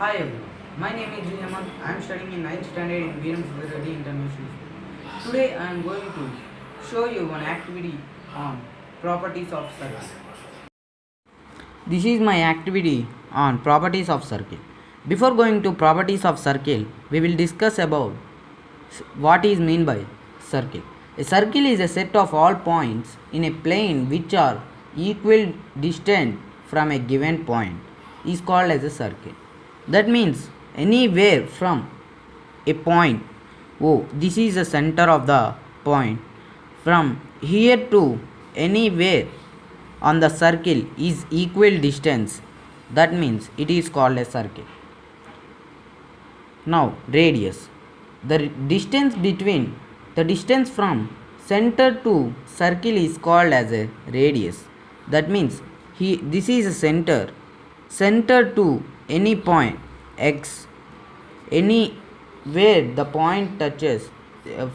Hi everyone, my name is Jayaman. I am studying in 9th standard in Veeram Sudhiradi International School. Today I am going to show you one activity on properties of circuit. This is my activity on properties of circle. Before going to properties of circle, we will discuss about what is meant by circle. A circle is a set of all points in a plane which are equal distant from a given point is called as a circle. That means anywhere from a point this is the center of the point, from here to anywhere on the circle is equal distance, that means it is called a circle. Now radius, the distance from center to circle is called as a radius. That means this is a center to any point x, anywhere the point touches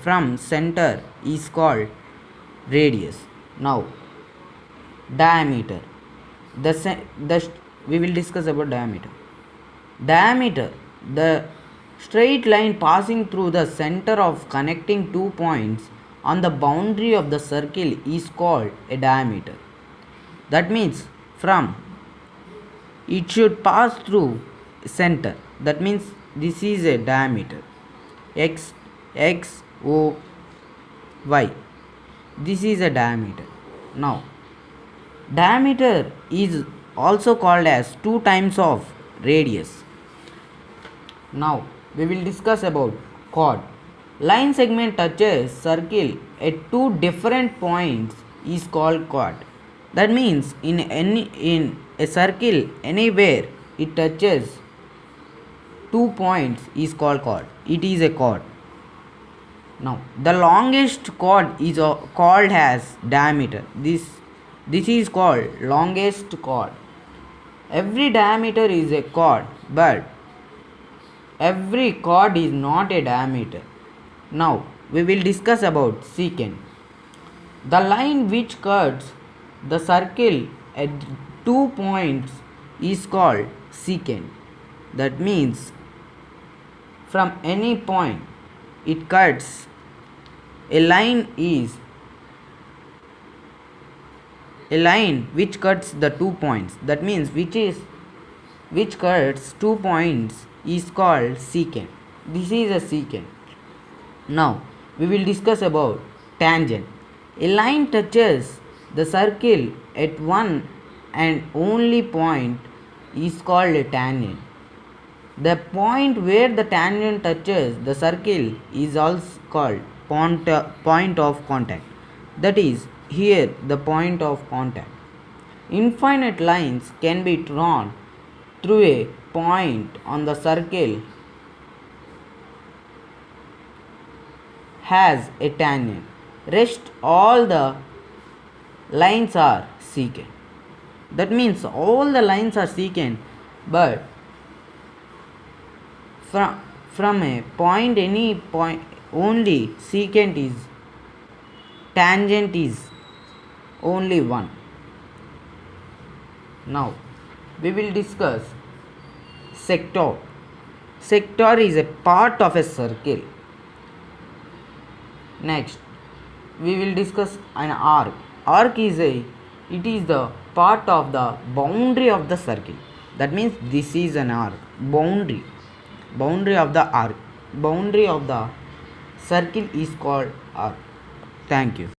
from center is called radius. Now diameter, we will discuss about diameter, the straight line passing through the center of connecting two points on the boundary of the circle is called a diameter. That means from it should pass through center, that means this is a diameter. X O Y, this is a diameter. Now diameter is also called as 2 times of radius. Now we will discuss about chord. Line segment touches circle at two different points is called chord. That means in a circle anywhere it touches 2 points is called chord. It is a chord. Now the longest chord is called as diameter. This is called longest chord. Every diameter is a chord, but every chord is not a diameter. Now we will discuss about secant. The line which cuts the circle at 2 points is called secant. That means from any point it cuts a line which cuts the 2 points, that means which cuts 2 points is called secant. This is a secant. Now we will discuss about tangent. A line touches the circle at one and only point is called a tangent. The point where the tangent touches the circle is also called point of contact. That is here the point of contact. Infinite lines can be drawn through a point on the circle has a tangent. Rest all the lines are secant. That means all the lines are secant, but from a point, any point, only secant is, tangent is only one. Now we will discuss sector. Sector is a part of a circle. Next we will discuss an arc. Arc is it is the part of the boundary of the circle. That means this is an arc. Boundary of the arc, boundary of the circle is called arc. Thank you.